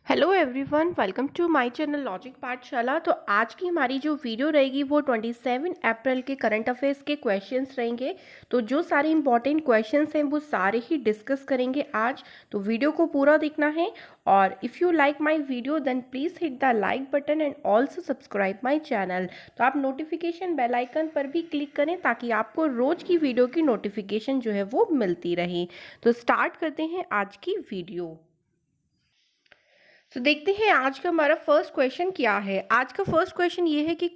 Hello everyone, welcome to my channel Logic Pathshala. तो आज की हमारी जो वीडियो रहेगी वो 27 अप्रैल के करंट अफेयर्स के क्वेश्चंस रहेंगे। तो जो सारे इंपॉर्टेंट क्वेश्चंस हैं वो सारे ही डिस्कस करेंगे आज। तो वीडियो को पूरा देखना है और if you like my video then please hit the like button and also subscribe my channel. तो आप नोटिफिकेशन बेल आइकन पर भी क्लिक करें ताकि आपको रोज़ की वीडियो की नोटिफिकेशन जो है वो मिलती रहे। तो स्टार्ट करते हैं आज की वीडियो। तो देखते हैं आज का हमारा फर्स्ट क्वेश्चन क्या है। आज का फर्स्ट क्वेश्चन ये है कि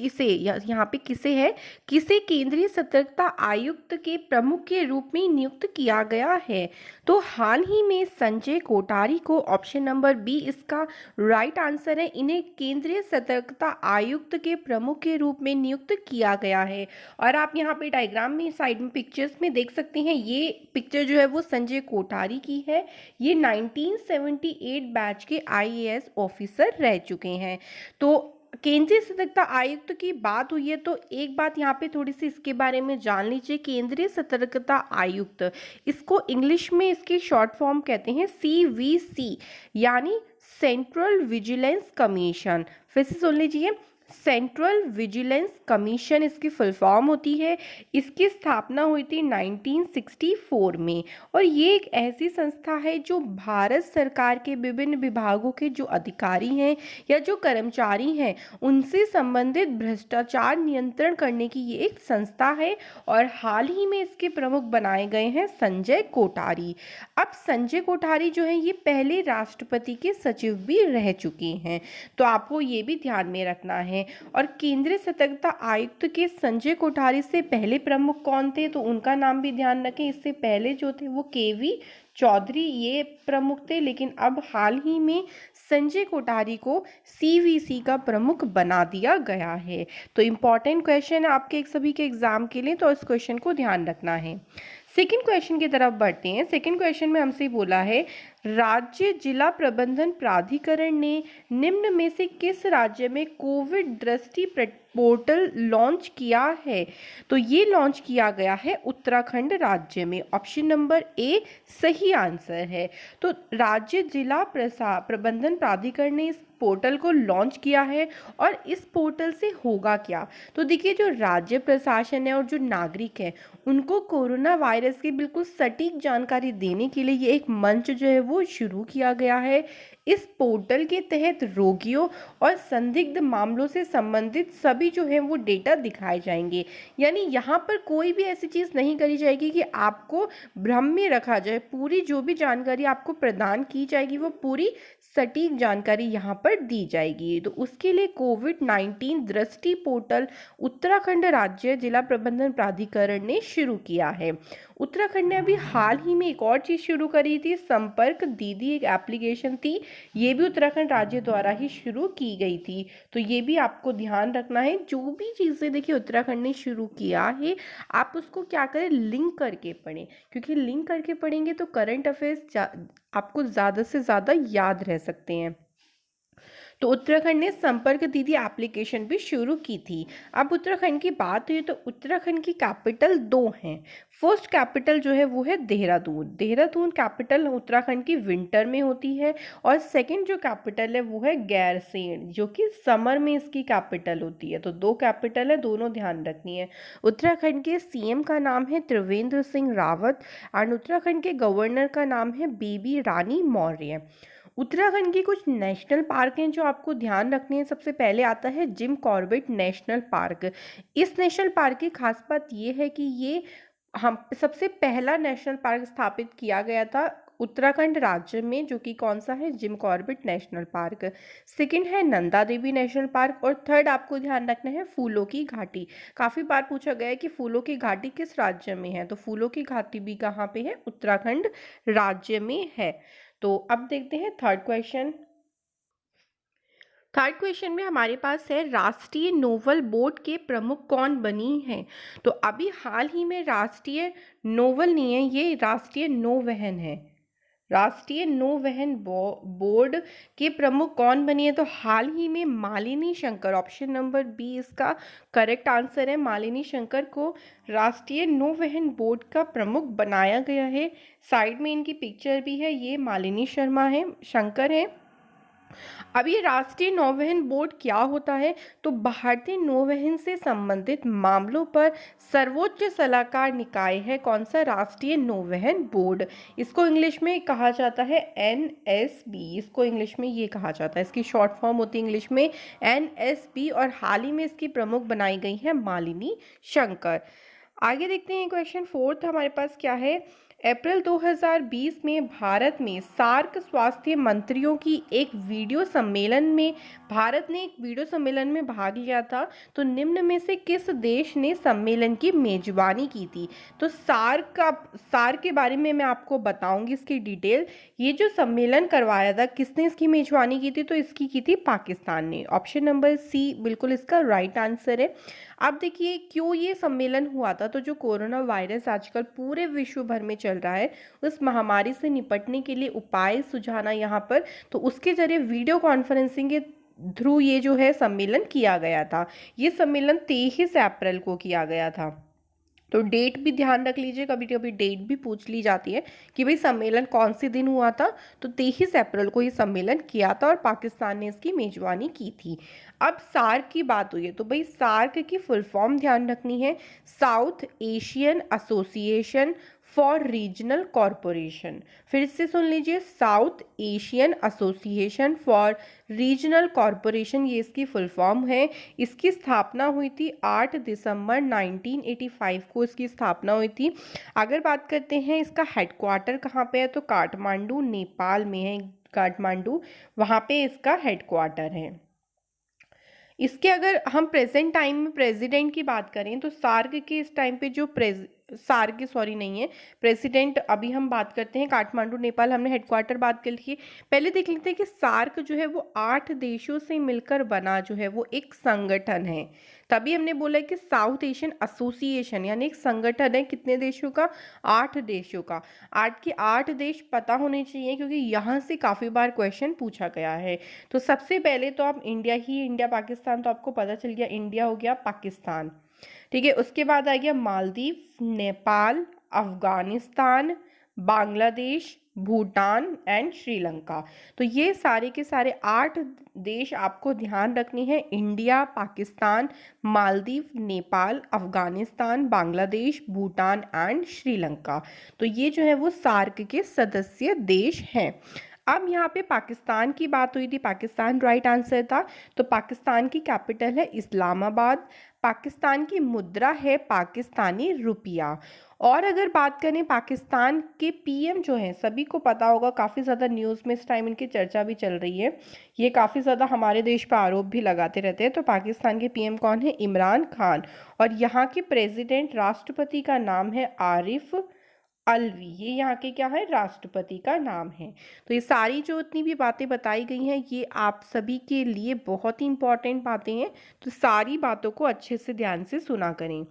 यहाँ पे किसे है, किसे केंद्रीय सतर्कता आयुक्त के प्रमुख के रूप में नियुक्त किया गया है। तो हाल ही में संजय कोठारी को, ऑप्शन नंबर बी इसका राइट आंसर है, इन्हें केंद्रीय सतर्कता आयुक्त के प्रमुख के रूप में नियुक्त किया गया है। और आप यहाँ पे डायग्राम में साइड में पिक्चर्स में देख सकते हैं, ये पिक्चर जो है वो संजय कोठारी की है। ये 1978 बैच के आईएएस ऑफिसर रह चुके हैं। तो केंद्रीय सतर्कता आयुक्त की बात हुई है तो एक बात यहाँ पे थोड़ी सी इसके बारे में जान लीजिए। केंद्रीय सतर्कता आयुक्त, इसको इंग्लिश में इसकी शॉर्ट फॉर्म कहते हैं CVC, यानी सेंट्रल विजिलेंस कमीशन। फिर से सुन लीजिए, सेंट्रल विजिलेंस कमीशन इसकी फुल फॉर्म होती है। इसकी स्थापना हुई थी 1964 में और ये एक ऐसी संस्था है जो भारत सरकार के विभिन्न विभागों के जो अधिकारी हैं या जो कर्मचारी हैं उनसे संबंधित भ्रष्टाचार नियंत्रण करने की ये एक संस्था है। और हाल ही में इसके प्रमुख बनाए गए हैं संजय कोठारी। अब संजय कोठारी जो है ये पहले राष्ट्रपति के सचिव भी रह चुके हैं, तो आपको ये भी ध्यान में रखना है। और केंद्रीय सतर्कता आयुक्त के संजय कोठारी से पहले प्रमुख कौन थे, तो उनका नाम भी ध्यान रखें। इससे पहले जो थे वो KV चौधरी ये प्रमुख थे, लेकिन अब हाल ही में संजय कोठारी को CVC का प्रमुख बना दिया गया है। तो इम्पॉर्टेंट क्वेश्चन है आपके सभी के एग्जाम के लिए, तो इस क्वेश्चन को ध्यान रखना है। सेकेंड क्वेश्चन की तरफ बढ़ते हैं। सेकेंड क्वेश्चन में हमसे बोला है, राज्य जिला प्रबंधन प्राधिकरण ने निम्न में से किस राज्य में कोविड दृष्टि पोर्टल लॉन्च किया है। तो ये लॉन्च किया गया है उत्तराखंड राज्य में। ऑप्शन नंबर ए सही आंसर है। तो राज्य जिला प्रबंधन प्राधिकरण ने इस पोर्टल को लॉन्च किया है। और इस पोर्टल से होगा क्या, तो देखिए जो राज्य प्रशासन है और जो नागरिक है उनको कोरोना वायरस की बिल्कुल सटीक जानकारी देने के लिए ये एक मंच जो है वो शुरू किया गया है। इस पोर्टल के तहत रोगियों और संदिग्ध मामलों से संबंधित सभी जो है वो डेटा दिखाए जाएंगे। यानी यहाँ पर कोई भी ऐसी चीज़ नहीं करी जाएगी कि आपको भ्रम में रखा जाए। पूरी जो भी जानकारी आपको प्रदान की जाएगी वो पूरी सटीक जानकारी यहाँ पर दी जाएगी। तो उसके लिए कोविड-19 दृष्टि पोर्टल उत्तराखंड राज्य जिला प्रबंधन प्राधिकरण ने शुरू किया है। उत्तराखंड ने अभी हाल ही में एक और चीज़ शुरू करी थी, संपर्क दीदी एक एप्लीकेशन थी, ये भी उत्तराखंड राज्य द्वारा ही शुरू की गई थी। तो ये भी आपको ध्यान रखना है। जो भी चीज़ें देखिए उत्तराखंड ने शुरू किया है आप उसको क्या करें, लिंक करके पढ़ें, क्योंकि लिंक करके पढ़ेंगे तो करंट अफेयर्स आपको ज़्यादा से ज़्यादा याद रह सकते हैं। तो उत्तराखंड ने संपर्क दीदी एप्लीकेशन भी शुरू की थी। अब उत्तराखंड की बात हुई तो उत्तराखंड की कैपिटल दो हैं। फर्स्ट कैपिटल जो है वो है देहरादून। देहरादून कैपिटल उत्तराखंड की विंटर में होती है। और सेकंड जो कैपिटल है वो है गैरसैंण, जो कि समर में इसकी कैपिटल होती है। तो दो कैपिटल है, दोनों ध्यान रखनी है। उत्तराखंड के CM का नाम है त्रिवेंद्र सिंह रावत एंड उत्तराखंड के गवर्नर का नाम है बेबी रानी मौर्य। उत्तराखंड की कुछ नेशनल पार्क हैं जो आपको ध्यान रखने हैं। सबसे पहले आता है जिम कॉर्बेट नेशनल पार्क। इस नेशनल पार्क की खास बात ये है कि ये हम सबसे पहला नेशनल पार्क स्थापित किया गया था उत्तराखंड राज्य में, जो कि कौन सा है, Jim Corbett national park. Second है नंदा देवी नेशनल पार्क और थर्ड आपको ध्यान रखना है फूलों की घाटी। काफ़ी बार पूछा गया है कि फूलों की घाटी किस राज्य में है, तो फूलों की घाटी भी कहाँ पे है, उत्तराखंड राज्य में है। तो अब देखते हैं थर्ड क्वेश्चन। थर्ड क्वेश्चन में हमारे पास है, राष्ट्रीय नोवल बोर्ड के प्रमुख कौन बनी हैं। तो अभी हाल ही में राष्ट्रीय नोवल नहीं है, ये राष्ट्रीय नौवहन है। राष्ट्रीय नौवहन बोर्ड के प्रमुख कौन बनी है, तो हाल ही में Malini Shankar, option number B इसका करेक्ट आंसर है। मालिनी शंकर को राष्ट्रीय नौवहन बोर्ड का प्रमुख बनाया गया है। साइड में इनकी पिक्चर भी है, ये मालिनी शंकर है। अब ये राष्ट्रीय नौवहन बोर्ड क्या होता है? तो भारतीय नौवहन से संबंधित मामलों पर सर्वोच्च सलाहकार निकाय है कौन सा? राष्ट्रीय नौवहन बोर्ड। इसको इंग्लिश में कहा जाता है एनएसबी। इसको इंग्लिश में ये कहा जाता है, इसकी शॉर्ट फॉर्म होती है इंग्लिश में एनएसबी, और हाल ही में इसकी प्रमुख बनाई गई है मालिनी शंकर। आगे देखते हैं क्वेश्चन फोर्थ हमारे पास क्या है। अप्रैल 2020 में भारत में सार्क स्वास्थ्य मंत्रियों की एक वीडियो सम्मेलन में भारत ने एक वीडियो सम्मेलन में भाग लिया था। तो निम्न में से किस देश ने सम्मेलन की मेजबानी की थी? तो सार्क के बारे में मैं आपको बताऊंगी इसकी डिटेल। ये जो सम्मेलन करवाया था, किसने इसकी मेजबानी की थी? तो इसकी की थी पाकिस्तान ने। ऑप्शन नंबर सी बिल्कुल इसका राइट आंसर है। अब देखिए क्यों ये सम्मेलन हुआ था। तो जो कोरोना वायरस आजकल पूरे विश्व भर में चल रहा है, उस महामारी से निपटने के लिए उपाय सुझाना यहाँ पर, तो उसके जरिए वीडियो कॉन्फ्रेंसिंग के थ्रू ये जो है सम्मेलन किया गया था। ये सम्मेलन 23 अप्रैल को किया गया था। तो डेट भी ध्यान रख लीजिए, कभी कभी डेट भी पूछ ली जाती है कि भाई सम्मेलन कौन से दिन हुआ था। तो 23 अप्रैल को ये सम्मेलन किया था और पाकिस्तान ने इसकी मेजबानी की थी। अब सार्क की बात हुई है, तो भाई सार्क की फुल फॉर्म ध्यान रखनी है, south Asian association for regional corporation. फिर से सुन लीजिए, south Asian association for regional corporation, ये इसकी फुल फॉर्म है। इसकी स्थापना हुई थी 8 दिसंबर 1985 को इसकी स्थापना हुई थी। अगर बात करते हैं इसका हेडक्वार्टर कहाँ पे है, तो काठमांडू नेपाल में है। काठमांडू वहाँ पे इसका हेडक्वार्टर है। इसके अगर हम प्रेजेंट टाइम में प्रेसिडेंट की बात करें, तो सार्क के इस टाइम पे जो सार्क सॉरी नहीं है प्रेसिडेंट, अभी हम बात करते हैं काठमांडू नेपाल, हमने हेडक्वार्टर बात कर ली। पहले देख लेते हैं कि सार्क जो है वो 8 देशों से मिलकर बना जो है वो एक संगठन है। तभी हमने बोला कि साउथ एशियन एसोसिएशन यानी एक संगठन है, कितने देशों का? 8 देशों का। 8 के 8 देश पता होने चाहिए क्योंकि यहाँ से काफ़ी बार क्वेश्चन पूछा गया है। तो सबसे पहले तो आप इंडिया पाकिस्तान तो आपको पता चल गया, इंडिया हो गया, पाकिस्तान, ठीक है। उसके बाद आ गया मालदीव, नेपाल, अफगानिस्तान, बांग्लादेश, भूटान एंड श्रीलंका। तो ये सारे के सारे 8 देश आपको ध्यान रखनी है, इंडिया, पाकिस्तान, मालदीव, नेपाल, अफगानिस्तान, बांग्लादेश, भूटान एंड श्रीलंका। तो ये जो है वो सार्क के सदस्य देश हैं। अब यहाँ पे पाकिस्तान की बात हुई थी, पाकिस्तान राइट आंसर था। तो पाकिस्तान की कैपिटल है इस्लामाबाद, पाकिस्तान की मुद्रा है पाकिस्तानी रुपया। और अगर बात करें पाकिस्तान के पीएम जो हैं, सभी को पता होगा, काफ़ी ज़्यादा न्यूज़ में इस टाइम इनकी चर्चा भी चल रही है, ये काफ़ी ज़्यादा हमारे देश पर आरोप भी लगाते रहते हैं। तो पाकिस्तान के पीएम कौन है? इमरान खान। और यहाँ के प्रेसिडेंट राष्ट्रपति का नाम है आरिफ अलवी, ये यहाँ के क्या है? राष्ट्रपति का नाम है। तो ये सारी जो इतनी भी बातें बताई गई हैं ये आप सभी के लिए बहुत ही इंपॉर्टेंट बातें हैं, तो सारी बातों को अच्छे से ध्यान से सुना करें।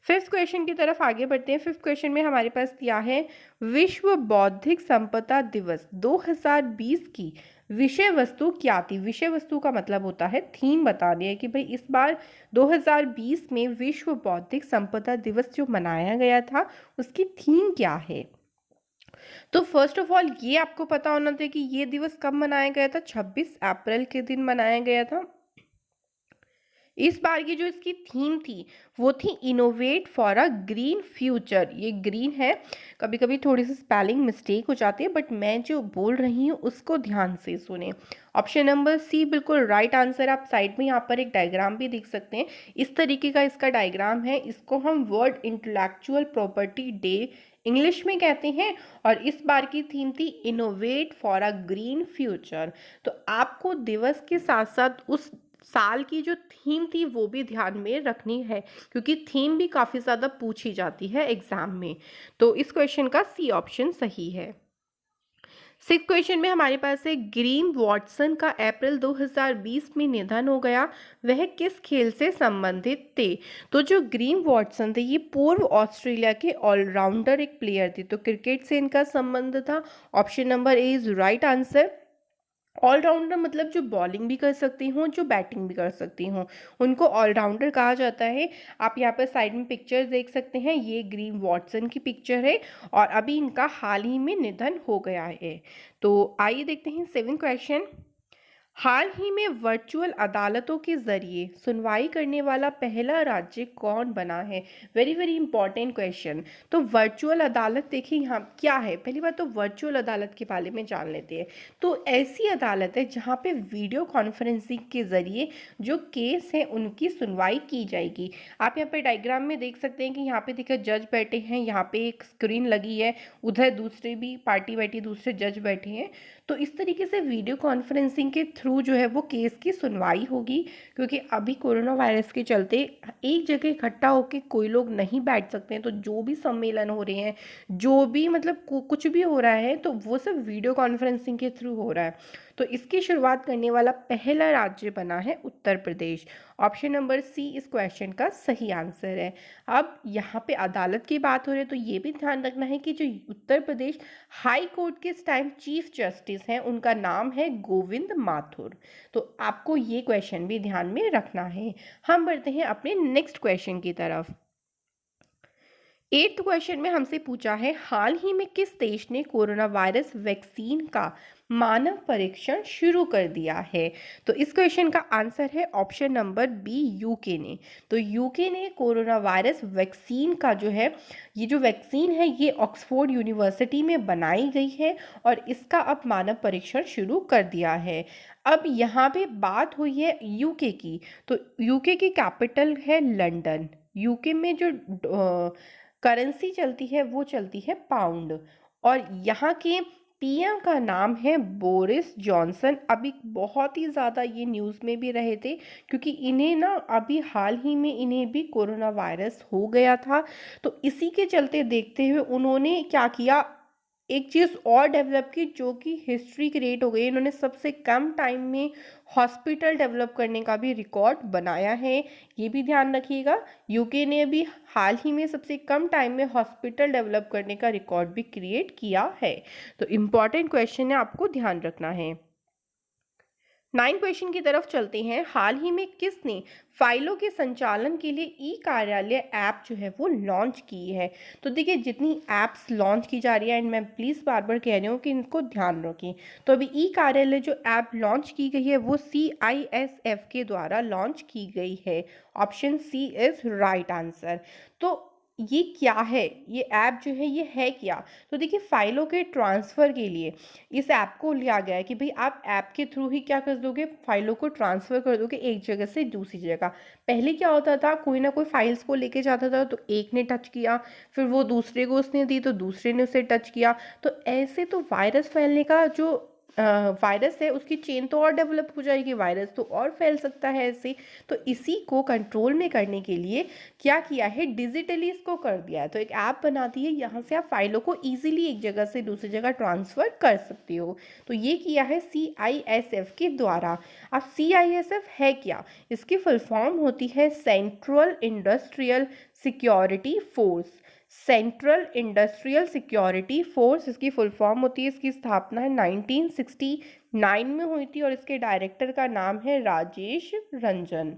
फिफ्थ क्वेश्चन की तरफ आगे बढ़ते हैं। फिफ्थ क्वेश्चन में हमारे पास क्या है? विश्व बौद्धिक संपदा दिवस 2020 की विषय वस्तु क्या थी? विषय वस्तु का मतलब होता है थीम, बता दिया कि भाई इस बार 2020 में विश्व बौद्धिक संपदा दिवस जो मनाया गया था उसकी थीम क्या है? तो फर्स्ट ऑफ ऑल ये आपको पता होना चाहिए कि ये दिवस कब मनाया गया था? 26 अप्रैल के दिन मनाया गया था। इस बार की जो इसकी थीम थी वो थी innovate for a green future. ये ग्रीन है, कभी कभी थोड़ी सी स्पेलिंग मिस्टेक हो जाती है, बट मैं जो बोल रही हूँ उसको ध्यान से सुने। ऑप्शन नंबर सी बिल्कुल राइट आंसर। आप साइड में यहाँ पर एक डायग्राम भी देख सकते हैं, इस तरीके का इसका डायग्राम है। इसको हम world intellectual property day English में कहते हैं, और इस बार की थीम थी innovate for a green future. तो आपको दिवस के साथ साथ उस साल की जो थीम थी वो भी ध्यान में रखनी है, क्योंकि थीम भी काफ़ी ज़्यादा पूछी जाती है एग्जाम में। तो इस क्वेश्चन का सी ऑप्शन सही है। सिक्स क्वेश्चन में हमारे पास है ग्रीम वॉटसन का अप्रैल 2020 में निधन हो गया, वह किस खेल से संबंधित थे? तो जो ग्रीम वॉटसन थे ये पूर्व ऑस्ट्रेलिया के ऑलराउंडर एक प्लेयर थे, तो क्रिकेट से इनका संबंध था। Option number A is right answer. All rounder मतलब जो बॉलिंग भी कर सकती हूँ, जो बैटिंग भी कर सकती हूँ, उनको ऑलराउंडर कहा जाता है। आप यहाँ पर साइड में पिक्चर देख सकते हैं, ये ग्रीम वॉटसन की पिक्चर है और अभी इनका हाल ही में निधन हो गया है। तो आइए देखते हैं सेवेंथ क्वेश्चन। हाल ही में वर्चुअल अदालतों के जरिए सुनवाई करने वाला पहला राज्य कौन बना है? Very very important question. तो वर्चुअल अदालत देखिए यहाँ क्या है, पहली बात तो वर्चुअल अदालत के बारे में जान लेते हैं। तो ऐसी अदालत है जहाँ पे वीडियो कॉन्फ्रेंसिंग के जरिए जो केस है उनकी सुनवाई की जाएगी। आप यहाँ पे डायग्राम में देख सकते हैं कि यहाँ पे देखिए जज बैठे हैं, यहाँ पे एक स्क्रीन लगी है, उधर दूसरे भी पार्टी बैठी, दूसरे जज बैठे हैं। तो इस तरीके से वीडियो कॉन्फ्रेंसिंग के थ्रू जो है वो केस की सुनवाई होगी, क्योंकि अभी कोरोना वायरस के चलते एक जगह इकट्ठा होकर कोई लोग नहीं बैठ सकते हैं। तो जो भी सम्मेलन हो रहे हैं, जो भी मतलब कुछ भी हो रहा है, तो वो सब वीडियो कॉन्फ्रेंसिंग के थ्रू हो रहा है। तो इसकी शुरुआत करने वाला पहला राज्य बना है Uttar Pradesh. Option number C इस क्वेश्चन का सही आंसर है। अब यहाँ पे अदालत की बात हो रही है तो ये भी ध्यान रखना है कि जो उत्तर प्रदेश हाई कोर्ट के इस टाइम चीफ जस्टिस हैं उनका नाम है गोविंद माथुर। तो आपको ये क्वेश्चन भी ध्यान में रखना है। हम बढ़ते हैं अपने नेक्स्ट क्वेश्चन की तरफ। 8th क्वेश्चन में हमसे पूछा है, हाल ही में किस देश ने कोरोना वायरस वैक्सीन का मानव परीक्षण शुरू कर दिया है? तो इस क्वेश्चन का आंसर है ऑप्शन नंबर बी, यूके ने। तो यूके ने कोरोना वायरस वैक्सीन का जो है, ये जो वैक्सीन है ये ऑक्सफोर्ड यूनिवर्सिटी में बनाई गई है और इसका अब मानव परीक्षण शुरू कर दिया है। अब यहाँ पे बात हुई है यूके की, तो यूके की कैपिटल है लंदन। यूके में जो करेंसी चलती है वो चलती है पाउंड, और यहाँ के पीएम का नाम है बोरिस जॉनसन। अभी बहुत ही ज़्यादा ये न्यूज़ में भी रहे थे, क्योंकि इन्हें ना अभी हाल ही में इन्हें भी कोरोना वायरस हो गया था। तो इसी के चलते देखते हुए उन्होंने क्या किया, एक चीज़ और डेवलप की जो कि हिस्ट्री क्रिएट हो गई। इन्होंने सबसे कम टाइम में हॉस्पिटल डेवलप करने का भी रिकॉर्ड बनाया है, ये भी ध्यान रखिएगा। यूके ने भी हाल ही में सबसे कम टाइम में हॉस्पिटल डेवलप करने का रिकॉर्ड भी क्रिएट किया है। तो इम्पॉर्टेंट क्वेश्चन है, आपको ध्यान रखना है। 9 क्वेश्चन की तरफ चलते हैं। हाल ही में किसने फाइलों के संचालन के लिए ई कार्यालय ऐप जो है वो लॉन्च की है? तो देखिए जितनी ऐप्स लॉन्च की जा रही है, एंड मैं प्लीज़ बार बार कह रही हूँ कि इनको ध्यान रखें। तो अभी ई कार्यालय जो ऐप लॉन्च की गई है वो CISF के द्वारा लॉन्च की गई है। Option C is right answer. तो ये क्या है, ये ऐप जो है ये है क्या? तो देखिए फाइलों के ट्रांसफ़र के लिए इस ऐप को लिया गया है कि भाई आप ऐप के थ्रू ही क्या कर दोगे, फाइलों को ट्रांसफ़र कर दोगे एक जगह से दूसरी जगह। पहले क्या होता था, कोई ना कोई फाइल्स को लेके जाता था तो एक ने टच किया, फिर वो दूसरे को उसने दी तो दूसरे ने उसे टच किया। तो ऐसे तो वायरस फैलने का जो वायरस है उसकी चेन तो और डेवलप हो जाएगी, वायरस तो और फैल सकता है ऐसे। तो इसी को कंट्रोल में करने के लिए क्या किया है, डिजिटली इसको कर दिया है। तो एक ऐप बना दी है, यहाँ से आप फाइलों को इजीली एक जगह से दूसरी जगह ट्रांसफ़र कर सकते हो। तो ये किया है CISF के द्वारा। अब CISF है क्या, इसकी फुल फॉर्म होती है central industrial security force. Central industrial security force इसकी फुल फॉर्म होती है। इसकी स्थापना है 1969 में हुई थी और इसके डायरेक्टर का नाम है राजेश रंजन।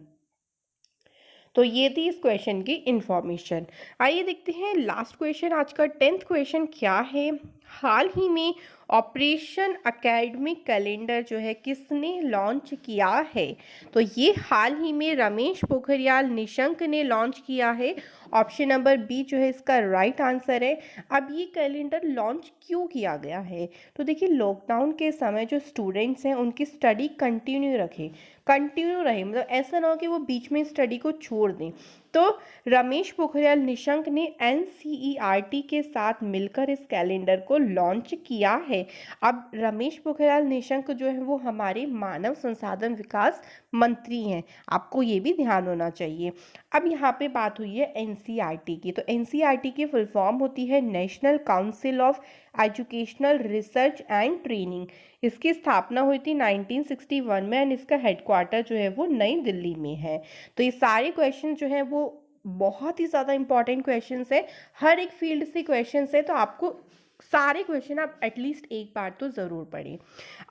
तो ये थी इस क्वेश्चन की इंफॉर्मेशन। आइए देखते हैं लास्ट क्वेश्चन आज का 10th क्वेश्चन क्या है। हाल ही में ऑपरेशन एकेडमिक कैलेंडर जो है किसने लॉन्च किया है? तो ये हाल ही में रमेश पोखरियाल निशंक ने लॉन्च किया है। ऑप्शन नंबर बी जो है इसका राइट आंसर है। अब ये कैलेंडर लॉन्च क्यों किया गया है? तो देखिए लॉकडाउन के समय जो स्टूडेंट्स हैं उनकी स्टडी कंटिन्यू रहे, मतलब ऐसा ना हो कि वो बीच में स्टडी को छोड़ दें। तो रमेश पोखरियाल निशंक ने NCERT के साथ मिलकर इस कैलेंडर को लॉन्च किया है। अब रमेश पोखरियाल निशंक जो है वो हमारे मानव संसाधन विकास मंत्री हैं, आपको ये भी ध्यान होना चाहिए। अब यहाँ पे बात हुई है NCERT की, तो NCERT की फुल फॉर्म होती है national council of educational research and training. इसकी स्थापना हुई थी 1961 में एंड इसका हेडक्वार्टर जो है वो नई दिल्ली में है। तो ये सारे क्वेश्चन जो हैं वो बहुत ही ज़्यादा इंपॉर्टेंट क्वेश्चंस है, हर एक फील्ड से क्वेश्चंस है, तो आपको सारे क्वेश्चन आप एटलीस्ट एक बार तो ज़रूर पढ़ें।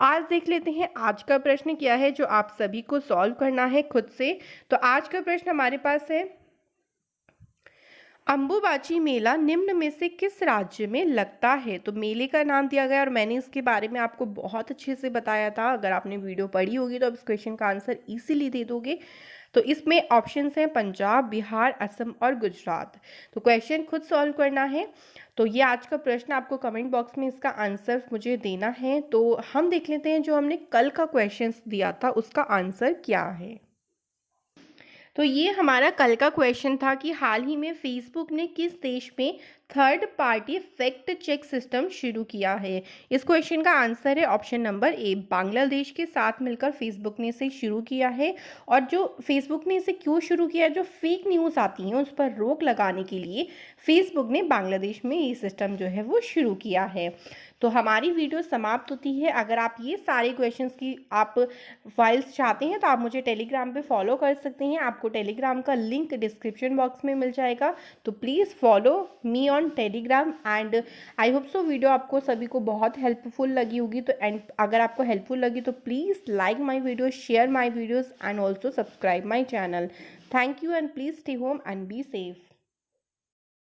आज देख लेते हैं आज का प्रश्न क्या है जो आप सभी को सॉल्व करना है खुद से। तो आज का प्रश्न हमारे पास है, अंबुबाची मेला निम्न में से किस राज्य में लगता है? तो मेले का नाम दिया गया और मैंने इसके बारे में आपको बहुत अच्छे से बताया था। अगर आपने वीडियो पढ़ी होगी तो आप इस क्वेश्चन का आंसर इजीली दे दोगे। तो इसमें ऑप्शंस हैं पंजाब, बिहार, असम और गुजरात। तो क्वेश्चन खुद सॉल्व करना है। तो ये आज का प्रश्न, आपको कमेंट बॉक्स में इसका आंसर मुझे देना है। तो हम देख लेते हैं जो हमने कल का क्वेश्चन दिया था उसका आंसर क्या है। तो ये हमारा कल का क्वेश्चन था कि हाल ही में फेसबुक ने किस देश में third party fact check system शुरू किया है। इस क्वेश्चन का आंसर है ऑप्शन नंबर ए, बांग्लादेश के साथ मिलकर फेसबुक ने इसे शुरू किया है। और जो फेसबुक ने इसे क्यों शुरू किया, जो फेक न्यूज़ आती हैं उस पर रोक लगाने के लिए फेसबुक ने बांग्लादेश में ये सिस्टम जो है वो शुरू किया है। तो हमारी वीडियो समाप्त होती है। अगर आप ये सारे क्वेश्चंस की आप फाइल्स चाहते हैं तो आप मुझे टेलीग्राम पे फॉलो कर सकते हैं। आपको टेलीग्राम का लिंक डिस्क्रिप्शन बॉक्स में मिल जाएगा। तो please follow me on Telegram and I hope so video आपको सभी को बहुत हेल्पफुल लगी होगी। तो एंड अगर आपको हेल्पफुल लगी तो please like my video, share my videos and also subscribe my channel. Thank you and please stay home and be safe.